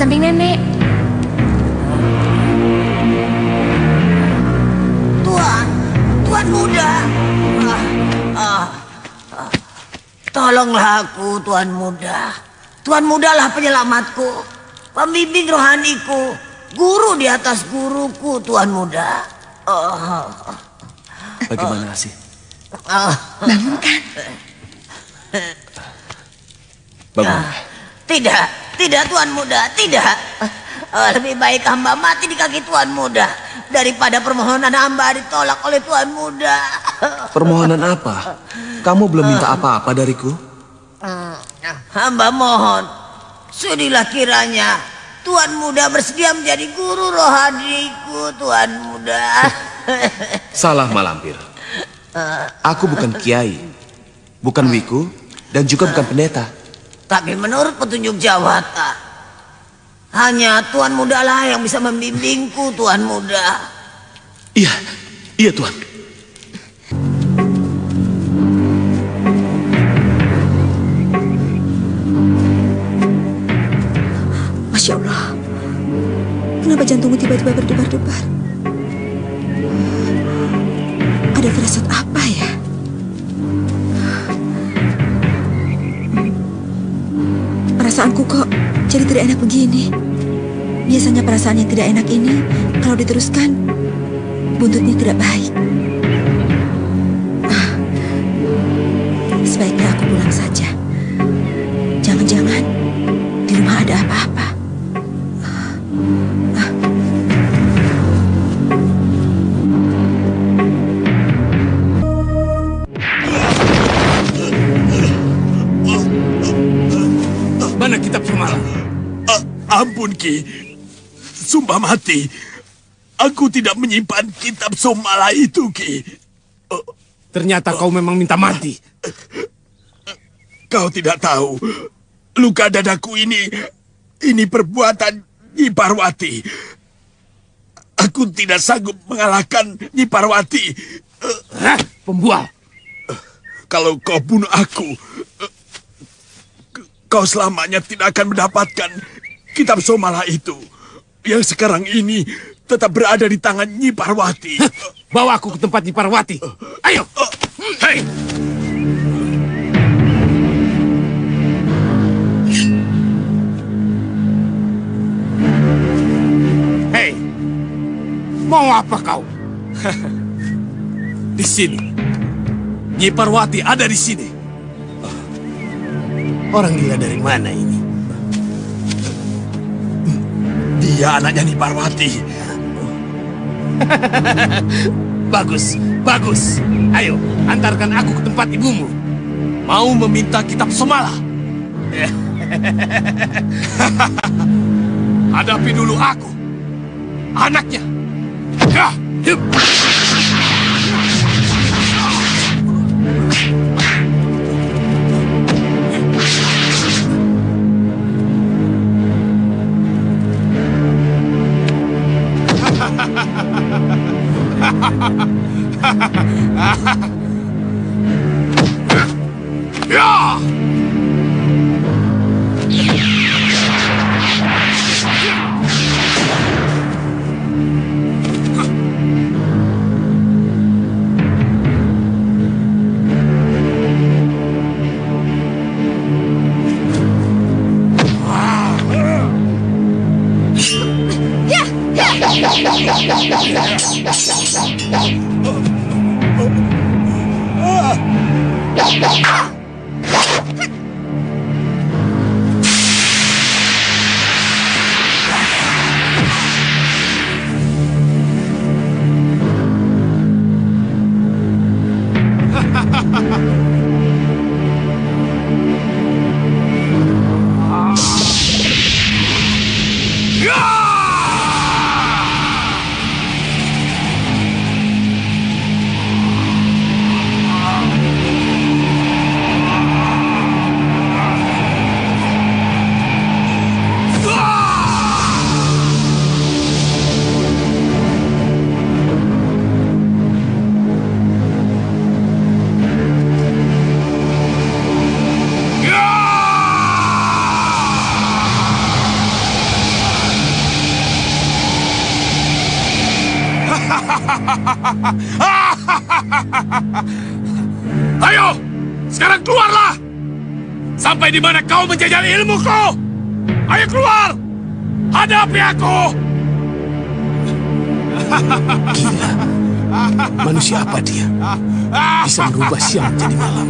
samping nenek. Tuan muda. Tolonglah aku, Tuan muda. Tuan mudalah penyelamatku, pembimbing rohaniku, guru di atas guruku, Tuan muda. Bagaimana sih? Bangunkan. Bangun. Tidak Tuan muda, tidak. Lebih baik hamba mati di kaki Tuan muda daripada permohonan hamba ditolak oleh Tuan muda. Permohonan apa? Kamu belum minta apa-apa dariku? Hamba mohon, sudilah kiranya Tuan muda bersedia menjadi guru rohaniku, Tuan muda. Salah Malampir. Aku bukan kiai, bukan wiku, dan juga bukan pendeta. Tapi menurut petunjuk Jawata, hanya Tuan muda lah yang bisa membimbingku, Tuan muda. Iya Tuan. Masya Allah, kenapa jantungmu tiba-tiba berdebar-debar? Ada firasat apa ya? Perasaanku kok jadi tidak enak begini. Biasanya perasaan yang tidak enak ini kalau diteruskan buntutnya tidak baik. Sebaiknya aku pulang saja. Jangan-jangan di rumah ada apa-apa. Mana kitab semalam? Ampun Ki, sumpah mati, aku tidak menyimpan kitab somala itu Ki. Ternyata kau memang minta mati. Kau tidak tahu, luka dadaku ini perbuatan Nyi Parwati. Aku tidak sanggup mengalahkan Nyi Parwati. Pembual. Kalau kau bunuh aku, kau selamanya tidak akan mendapatkan kitab somala itu, yang sekarang ini tetap berada di tangan Nyi Parwati. Bawa aku ke tempat Nyi Parwati. Ayo. Hei. Hei. Mau apa kau? Di sini. Nyi Parwati ada di sini. Orang gila dari mana ini? Dia anaknya Nyi Parwati. Bagus, bagus. Ayo, antarkan aku ke tempat ibumu. Mau meminta kitab somala. Hadapi dulu aku, anaknya. Ya. Ya! Ayo, sekarang keluarlah. Sampai di mana kau menjajal ilmuku? Ayo keluar. Hadapi aku. Gila. Manusia apa dia? Bisa merubah siang menjadi malam.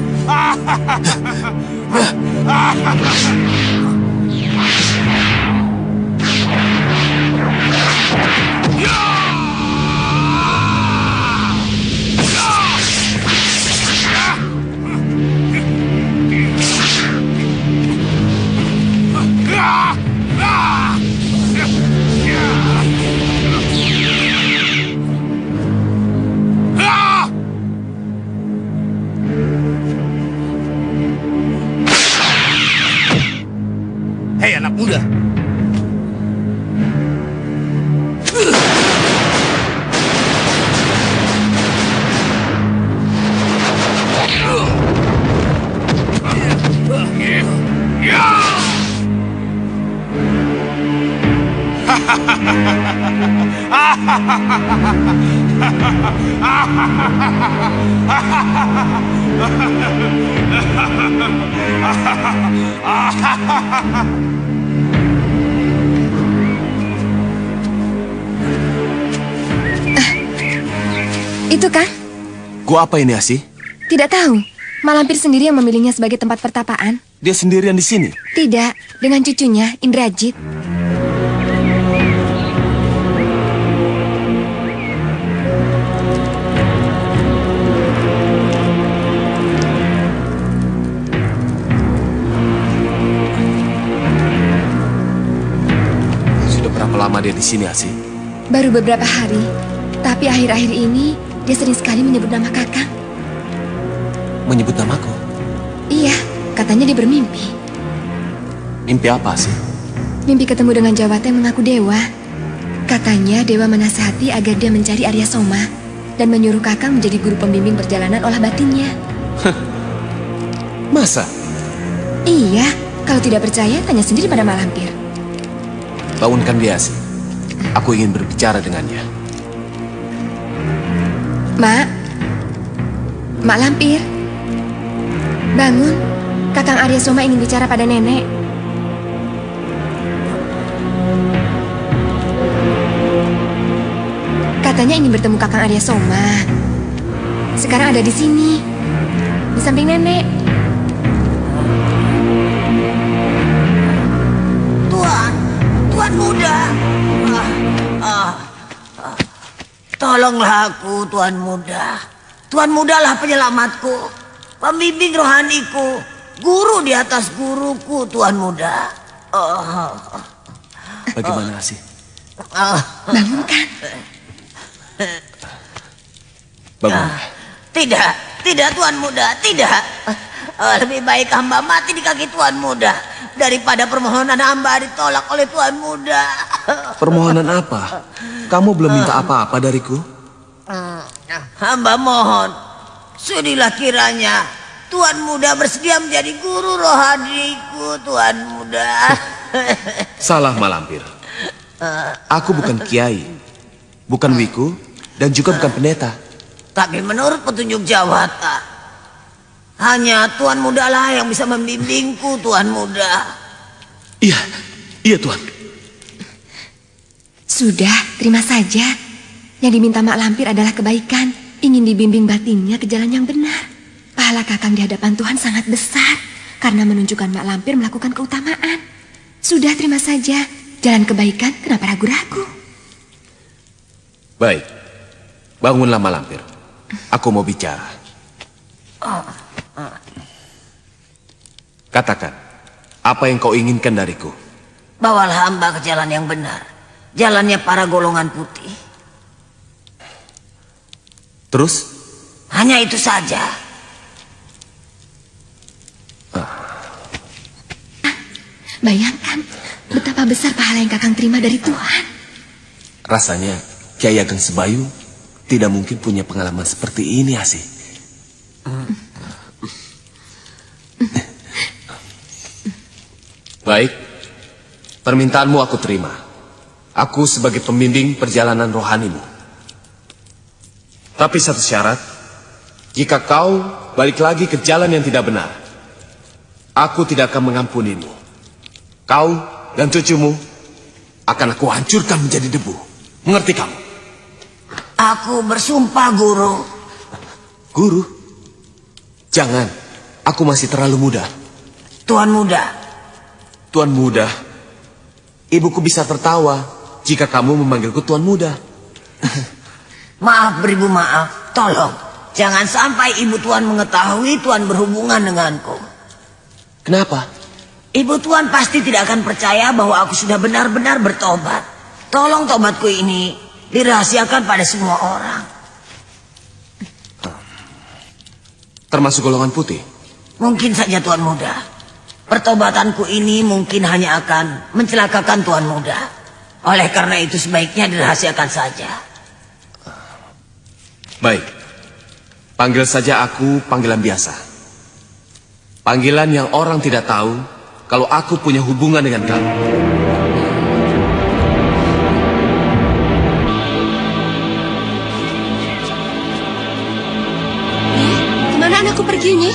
Hei anak muda. Itu kan? Gua apa ini, Asih? Tidak tahu. Malampir sendiri yang memilihnya sebagai tempat pertapaan. Dia sendirian di sini. Tidak, dengan cucunya, Indrajit. Sudah berapa lama dia di sini, Asih? Baru beberapa hari. Tapi akhir-akhir ini, dia sering sekali menyebut nama Kakang. Menyebut namaku? Iya, katanya dia bermimpi. Mimpi apa, Asih? Mimpi ketemu dengan Jawata yang mengaku dewa. Katanya dewa menasihati agar dia mencari Arya Soma dan menyuruh Kakang menjadi guru pembimbing perjalanan olah batinnya. Masa? Iya, kalau tidak percaya tanya sendiri pada Malampir. Bangunkan dia, Asih. Aku ingin berbicara dengannya. Mak Lampir, bangun. Kakang Arya Soma ingin bicara pada nenek. Katanya ingin bertemu Kakang Arya Soma. Sekarang ada di sini, di samping nenek. Tuan muda. Tolonglah aku, Tuan muda. Tuan mudalah penyelamatku, pembimbing rohaniku, guru di atas guruku, Tuan muda. Bagaimana, Asih? Bangunkan. Bangun. Tidak, Tuan muda, tidak. Lebih baik hamba mati di kaki Tuan muda daripada permohonan hamba ditolak oleh Tuan muda. Permohonan apa? Kamu belum minta apa-apa dariku? Hamba mohon, sudilah kiranya Tuan muda bersedia menjadi guru rohaniku, Tuan muda. Salah, Malampir. Aku bukan kiai, bukan wiku, dan juga bukan pendeta. Tapi menurut petunjuk Jawata, hanya Tuan muda lah yang bisa membimbingku, Tuan muda. Iya, Tuan. Sudah, terima saja. Yang diminta Mak Lampir adalah kebaikan. Ingin dibimbing batinnya ke jalan yang benar. Pahala Kakang di hadapan Tuhan sangat besar karena menunjukkan Mak Lampir melakukan keutamaan. Sudah, terima saja. Jalan kebaikan, kenapa ragu-ragu? Baik, bangunlah Malampir. Aku mau bicara. Katakan, apa yang kau inginkan dariku? Bawalah hamba ke jalan yang benar, jalannya para golongan putih. Terus? Hanya itu saja. Bayangkan betapa besar pahala yang Kakang terima dari Tuhan. Rasanya Kiai Ageng Sebayu tidak mungkin punya pengalaman seperti ini, Asih. Baik, permintaanmu aku terima. Aku sebagai pembimbing perjalanan rohanimu. Tapi satu syarat, jika kau balik lagi ke jalan yang tidak benar, aku tidak akan mengampunimu. Kau dan cucumu akan aku hancurkan menjadi debu. Mengerti kamu? Aku bersumpah, Guru. Guru? Jangan, aku masih terlalu muda. Tuan Muda. Tuan Muda, ibuku bisa tertawa jika kamu memanggilku Tuan Muda. Maaf beribu maaf. Tolong, jangan sampai ibu Tuan mengetahui Tuan berhubungan denganku. Kenapa? Ibu Tuan pasti tidak akan percaya bahwa aku sudah benar-benar bertobat. Tolong tobatku ini dirahasiakan pada semua orang. Termasuk golongan putih? Mungkin saja Tuan Muda. Pertobatanku ini mungkin hanya akan mencelakakan Tuan Muda. Oleh karena itu sebaiknya dirahasiakan saja. Baik. Panggil saja aku panggilan biasa. Panggilan yang orang tidak tahu kalau aku punya hubungan dengan kamu. Kemana anakku pergi, Nyi?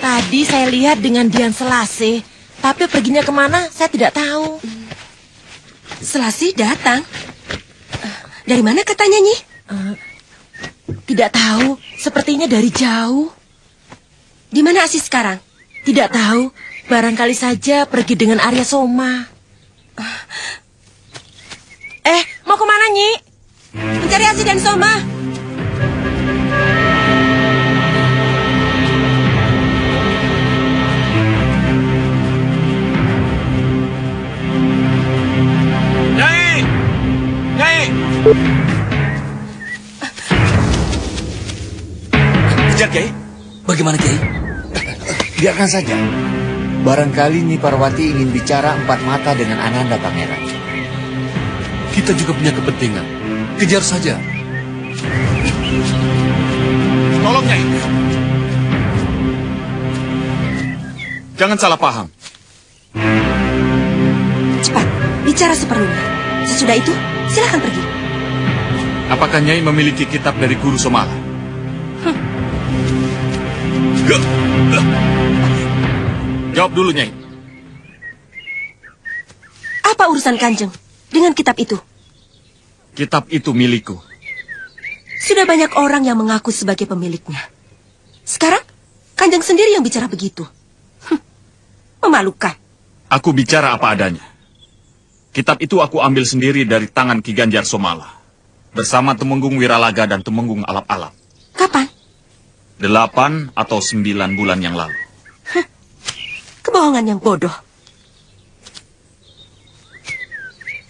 Tadi saya lihat dengan Dian Selasi, tapi perginya kemana saya tidak tahu. Selasi datang. Dari mana katanya, Nyi? Tidak tahu, sepertinya dari jauh. Di mana Asis sekarang? Tidak tahu, barangkali saja pergi dengan Arya Soma. Mau kemana, Nyi? Mencari Asis dan Soma. Nyai! Nyai! Kejar, Kiai. Bagaimana, Kiai? Biarkan saja. Barangkali Nyi Parwati ingin bicara empat mata dengan Ananda Pangeran. Kita juga punya kepentingan. Kejar saja. Tolong, Nyai. Jangan salah paham. Cepat, bicara seperlunya. Sesudah itu, silakan pergi. Apakah Nyai memiliki kitab dari Guru Somala? Jawab dulu, Nyai. Apa urusan Kanjeng dengan kitab itu? Kitab itu milikku. Sudah banyak orang yang mengaku sebagai pemiliknya. Sekarang, Kanjeng sendiri yang bicara begitu. Memalukan. Aku bicara apa adanya. Kitab itu aku ambil sendiri dari tangan Ki Ganjar Somala. Bersama Temenggung Wiralaga dan Temenggung Alap-Alap. Kapan? 8 atau 9 bulan yang lalu. Kebohongan yang bodoh.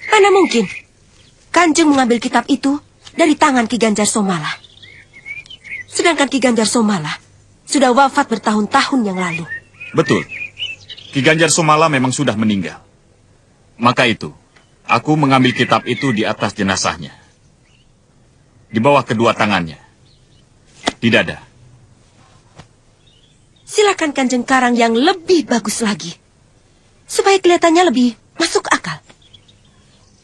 Mana mungkin Kanjeng mengambil kitab itu dari tangan Ki Ganjar Somala. Sedangkan Ki Ganjar Somala sudah wafat bertahun-tahun yang lalu. Betul. Ki Ganjar Somala memang sudah meninggal. Maka itu, aku mengambil kitab itu di atas jenazahnya. Di bawah kedua tangannya. Di dada. Silakan Kanjeng karang yang lebih bagus lagi. Supaya kelihatannya lebih masuk akal.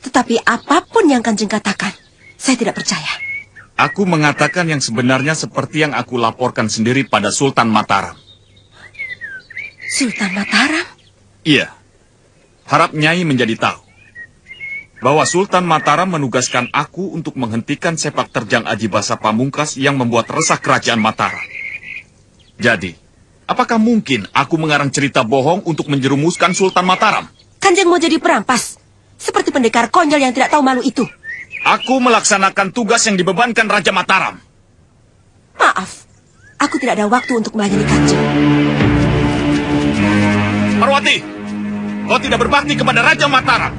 Tetapi apapun yang Kanjeng katakan, saya tidak percaya. Aku mengatakan yang sebenarnya seperti yang aku laporkan sendiri pada Sultan Mataram. Sultan Mataram? Iya. Harap Nyai menjadi tahu bahwa Sultan Mataram menugaskan aku untuk menghentikan sepak terjang Aji Basa Pamungkas yang membuat resah kerajaan Mataram. Jadi, apakah mungkin aku mengarang cerita bohong untuk menjerumuskan Sultan Mataram? Kanjeng mau jadi perampas, seperti pendekar konyol yang tidak tahu malu itu. Aku melaksanakan tugas yang dibebankan Raja Mataram. Maaf, aku tidak ada waktu untuk melayani Kanjeng. Parwati, kau tidak berbakti kepada Raja Mataram.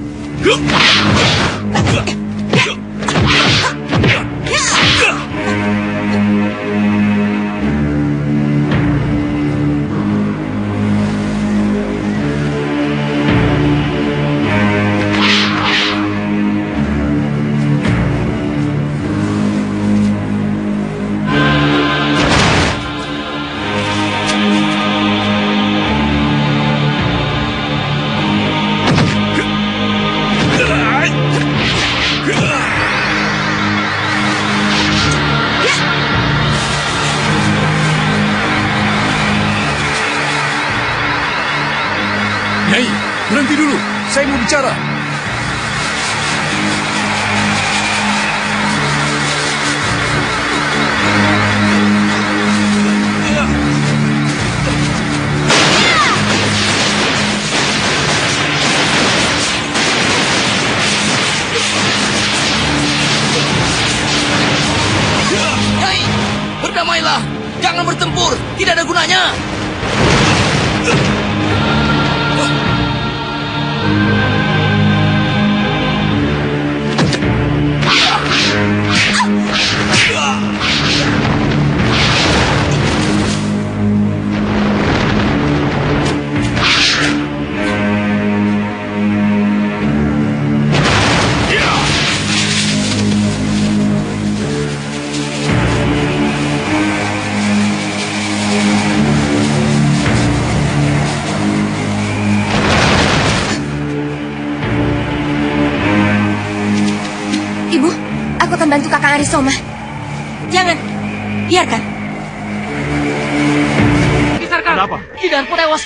Saya mau bicara. Nyai, berdamailah. Jangan bertempur. Tidak ada gunanya. Ibu, aku akan bantu kakak Arisoma. Jangan, biarkan. Ada apa? Bidanku tewas.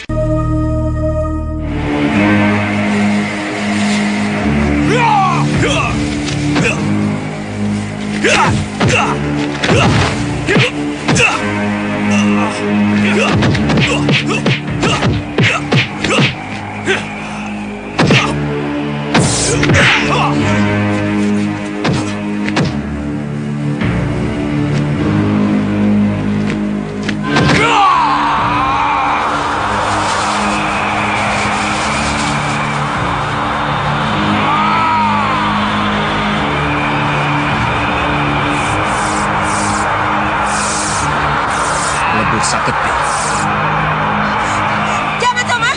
Pelebur saketi. Jangan, Soma.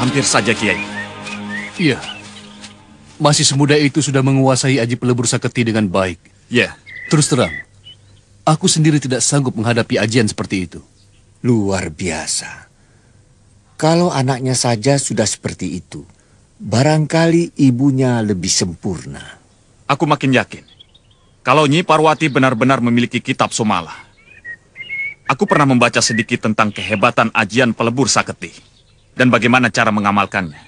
Hampir saja, Kiai. Iya. Masih semudah itu sudah menguasai aji pelebur saketi dengan baik. Ya, Terus terang, aku sendiri tidak sanggup menghadapi ajian seperti itu. Luar biasa. Kalau anaknya saja sudah seperti itu, barangkali ibunya lebih sempurna. aku makin yakin. Kalau Nyi Parwati benar-benar memiliki kitab Somala. Aku pernah membaca sedikit tentang kehebatan ajian pelebur saketi. Dan bagaimana cara mengamalkannya.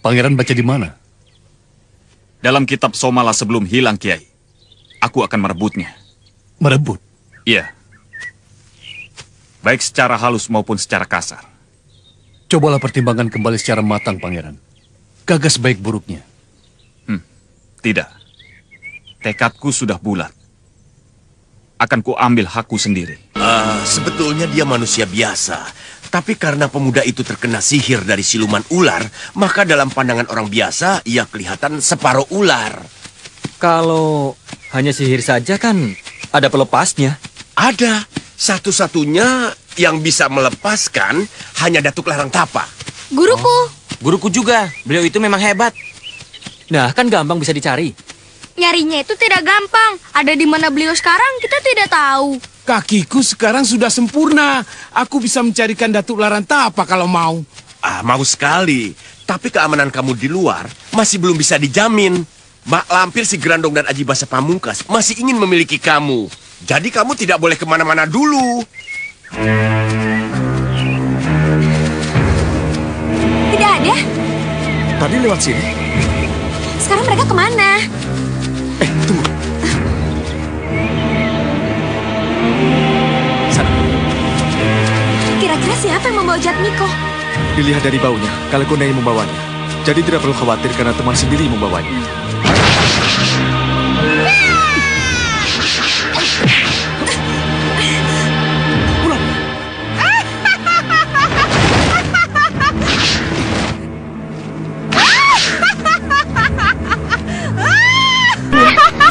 Pangeran baca di mana? Dalam kitab Somala sebelum hilang, Kiai. Aku akan merebutnya. Merebut. Iya. Baik secara halus maupun secara kasar. Cobalah pertimbangkan kembali secara matang, Pangeran. Gagas baik buruknya. Tidak. Tekadku sudah bulat. Akan kuambil hakku sendiri. Sebetulnya dia manusia biasa. Tapi karena pemuda itu terkena sihir dari siluman ular, maka dalam pandangan orang biasa, ia kelihatan separuh ular. Kalau hanya sihir saja kan ada pelepasnya. Ada. Satu-satunya yang bisa melepaskan hanya Datuk Larang Tapa. Guruku. Guruku juga, beliau itu memang hebat. Nah, kan gampang bisa dicari. Nyarinya itu tidak gampang. Ada di mana beliau sekarang kita tidak tahu. Kakiku sekarang sudah sempurna. Aku bisa mencarikan Datuk Larantapa kalau mau. Mau sekali. Tapi keamanan kamu di luar masih belum bisa dijamin. Mak Lampir, si Grandong dan Aji Basa Pamungkas masih ingin memiliki kamu. Jadi kamu tidak boleh kemana-mana dulu. Tidak ada. Tadi lewat sini. Sekarang mereka kemana? Tunggu. Sana. Kira-kira siapa yang membawa Jatmiko? Dilihat dari baunya, kalau Kunda yang membawanya. Jadi tidak perlu khawatir karena teman sendiri yang membawanya.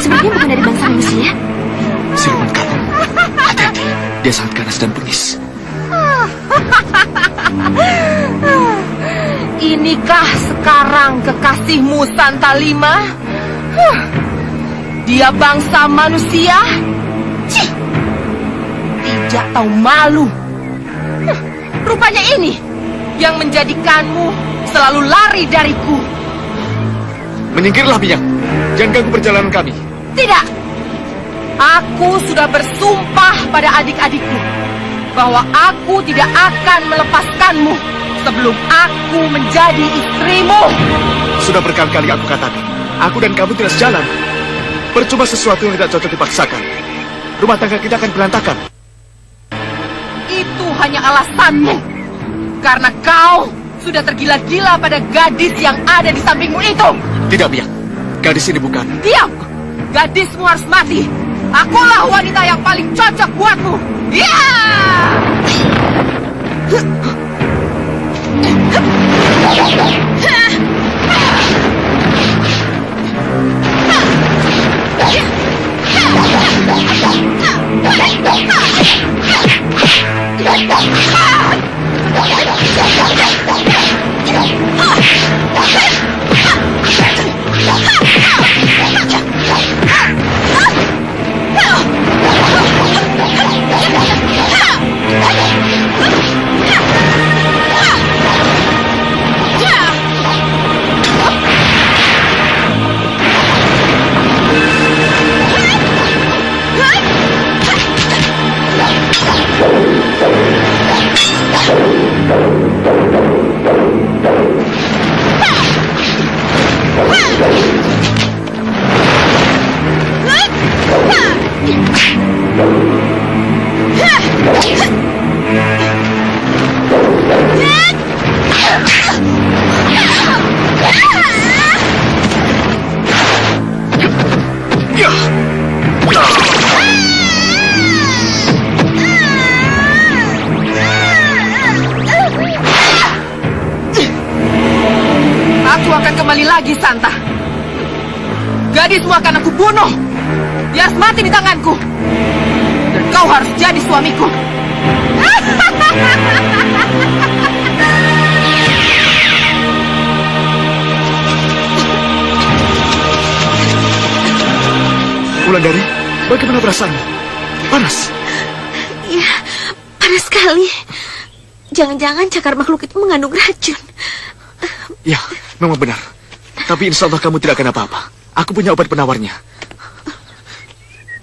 Sebenarnya bukan dari bangsa manusia. Siluman kapal. Hati-hati, dia sangat ganas dan bengis. Inikah sekarang kekasihmu Santalima? Dia bangsa manusia? Cih! Tidak tahu malu. Rupanya ini yang menjadikanmu selalu lari dariku. Menyingkirlah, Biang. Jangan ganggu perjalanan kami. Tidak. Aku sudah bersumpah pada adik-adikku bahwa aku tidak akan melepaskanmu sebelum aku menjadi istrimu. Sudah berkali-kali aku katakan, aku dan kamu tidak sejalan. Percuma sesuatu yang tidak cocok dipaksakan. Rumah tangga kita akan berantakan. Itu hanya alasanmu. Karena kau sudah tergila-gila pada gadis yang ada di sampingmu itu. Tidak, Biang. Gadis ini bukan. Diam! Gadismu harus mati. Akulah wanita yang paling cocok buatmu. Ya! Aku akan kembali lagi, Santa. Gadismu akan aku bunuh. Dia harus mati di tanganku. Dan kau harus jadi suamiku. Wulandari, bagaimana perasaanmu? Panas? Ya, panas sekali. Jangan-jangan cakar makhluk itu mengandung racun. Ya, memang benar. Tapi insya Allah kamu tidak akan apa-apa. Aku punya obat penawarnya.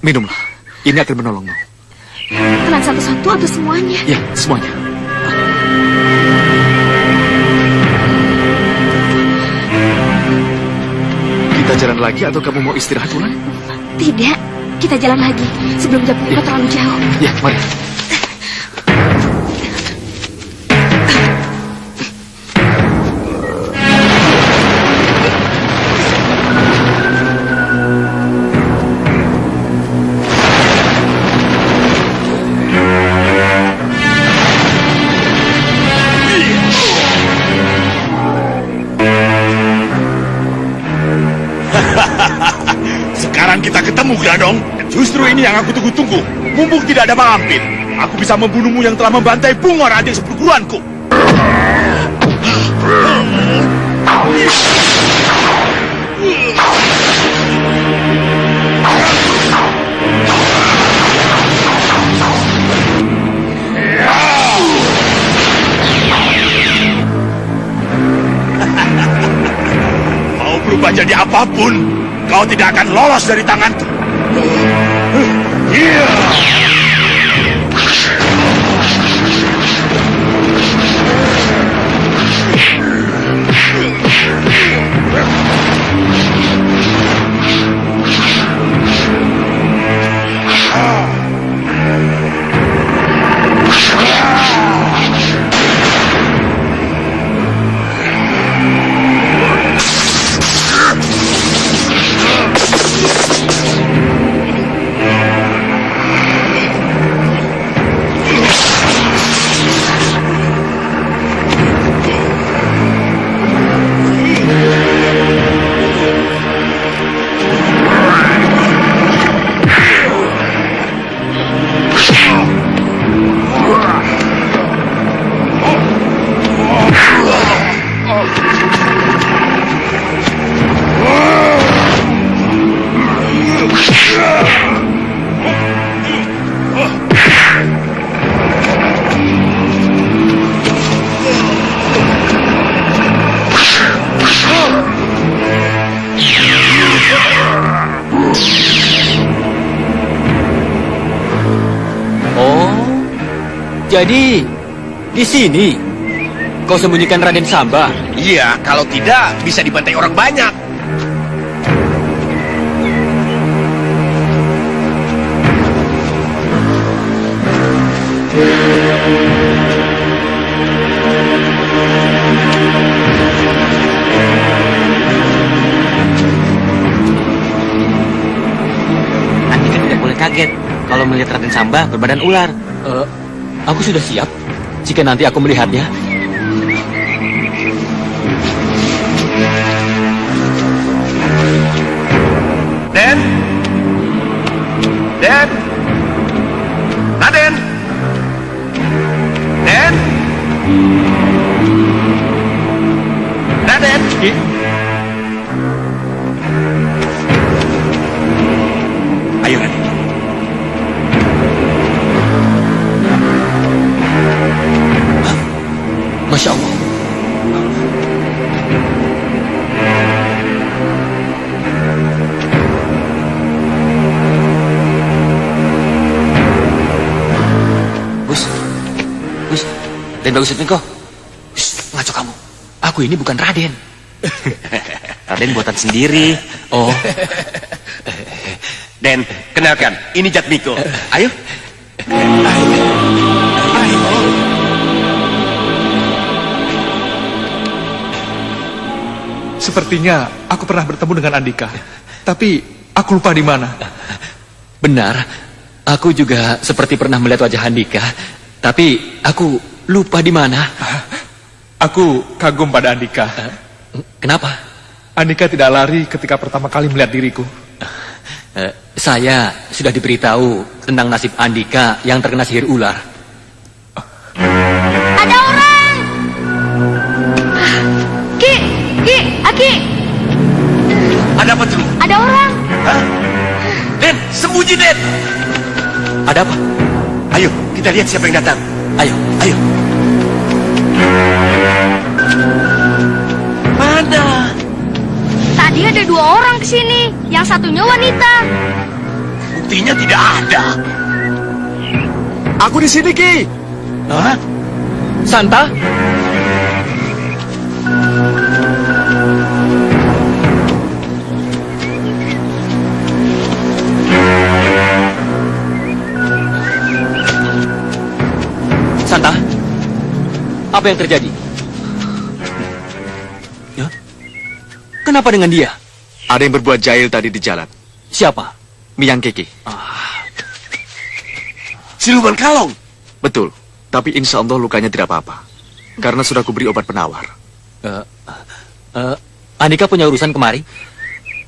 Minumlah. Ini akan menolongmu. Telan satu-satu atau semuanya? Ya, semuanya. Kita jalan lagi atau kamu mau istirahat, Wulan? Tidak, kita jalan lagi sebelum jam berikut terlalu jauh. Ya, mari. Sekarang kita ketemu, Grandong. Justru ini yang aku tunggu-tunggu. Mumpung tidak ada Malampir, aku bisa membunuhmu yang telah membantai Bungor, adik seperguruanku. Mau berubah jadi apapun, kau tidak akan lolos dari tanganku. Jadi, di sini kau sembunyikan Raden Samba? Iya, kalau tidak bisa dibantai orang banyak. Andika tidak boleh kaget kalau melihat Raden Samba berbadan ular. Aku sudah siap jika nanti aku melihatnya. Den, Raden, Raden. Ayo Raden. Masya Allah. Gus, Den Bagus Setmiko. Ngaco kamu. Aku ini bukan Raden. Raden buatan sendiri. Oh. Den, kenalkan, ini Jatmiko. Ayo. Sepertinya aku pernah bertemu dengan Andika. Tapi aku lupa di mana. Benar. Aku juga seperti pernah melihat wajah Andika. Tapi aku lupa di mana. Aku kagum pada Andika. Kenapa? Andika tidak lari ketika pertama kali melihat diriku. Saya sudah diberitahu tentang nasib Andika yang terkena sihir ular. Ada orang! Aki! Ada apa tuh? Ada orang! Hah? Den, sembunyi Den. Ada apa? Ayo, kita lihat siapa yang datang. Ayo. Mana? Tadi ada 2 orang kesini, yang satunya wanita. Buktinya tidak ada. Aku di sini, Ki. Hah? Santa? Santa, apa yang terjadi? Ya? Kenapa dengan dia? Ada yang berbuat jahil tadi di jalan. Siapa? Miyang Keki. Siluman Kalong. Betul. Tapi insya Allah lukanya tidak apa-apa. Karena sudah kuberi obat penawar. Andika punya urusan kemari?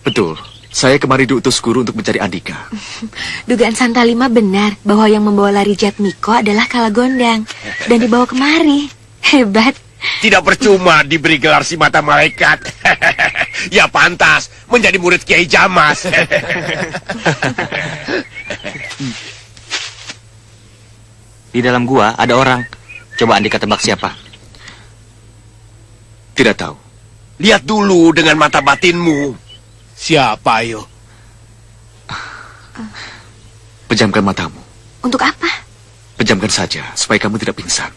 Betul. Saya kemari diutus guru untuk mencari Andika. Dugaan Santa Lima benar bahwa yang membawa lari Jatmiko adalah Kalagondang dan dibawa kemari. Hebat. Tidak percuma diberi gelar si mata malaikat. Ya pantas menjadi murid Kiai Jamas. Di dalam gua ada orang. Coba Andika tebak siapa? Tidak tahu. Lihat dulu dengan mata batinmu. Siapa ayo? Pejamkan matamu. Untuk apa? Pejamkan saja supaya kamu tidak pingsan.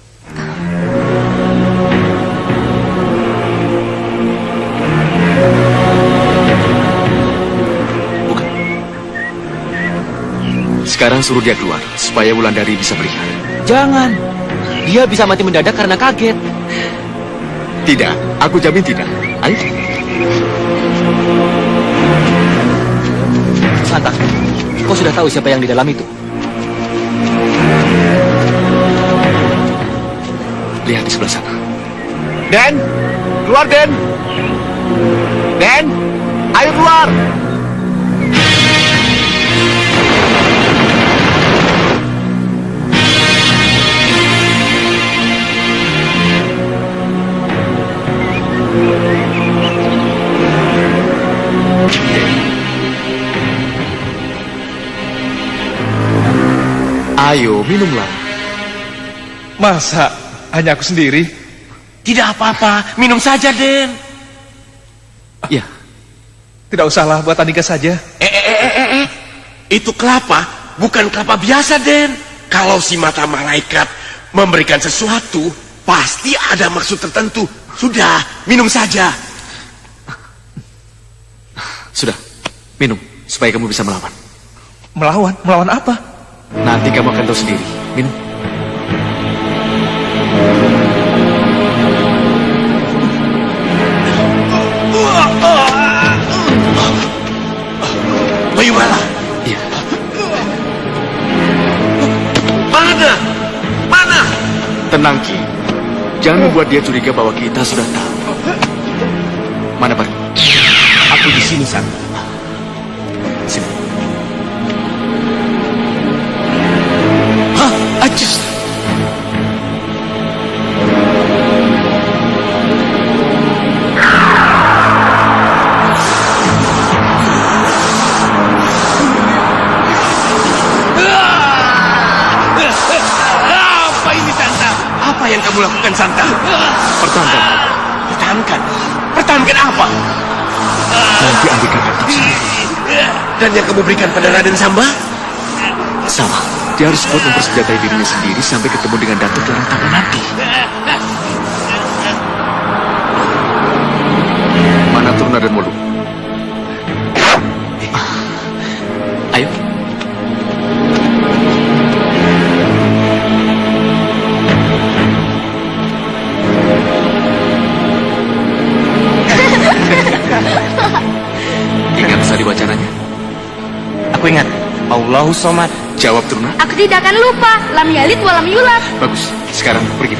Bukan. Sekarang suruh dia keluar supaya Wulandari bisa melihat. Jangan. Dia bisa mati mendadak karena kaget. Tidak, aku jamin tidak. Ayo. Santa, kau sudah tahu siapa yang di dalam itu? Lihat di sebelah sana. Den, keluar Den. Den, ayo keluar. Ayo, minumlah. Masa hanya aku sendiri? Tidak apa-apa, minum saja, Den. Ya. Tidak usahlah, buat Andika saja. Itu kelapa, bukan kelapa biasa, Den. Kalau si mata malaikat memberikan sesuatu pasti ada maksud tertentu. Sudah, minum saja. Sudah, minum supaya kamu bisa melawan. Melawan? Melawan apa? Nanti kamu akan tahu sendiri. Minum. Bayumala. Iya. Mana? Mana? Tenang, Ki. Jangan membuat dia curiga bahwa kita sudah tahu. Mana pergi? Aku di sini, San. Sini. Hah? Ajus. Apa ini, Santa? Apa yang kamu lakukan, Santa? Pertahankan. Pertahankan? Pertahankan apa? Nanti Andika akan tahu sendiri. Dan yang kamu berikan pada Raden Samba? Sama. Dia harus kuat mempersenjatai dirinya sendiri sampai ketemu dengan Datuk Larantama nanti. Mana Turna dan Molu? Ayo. Ingat tadi wacananya? Aku ingat. Allahu Somad. Jawab, Turna. Aku tidak akan lupa. Lam yalid walam yulad. Bagus. Sekarang pergi.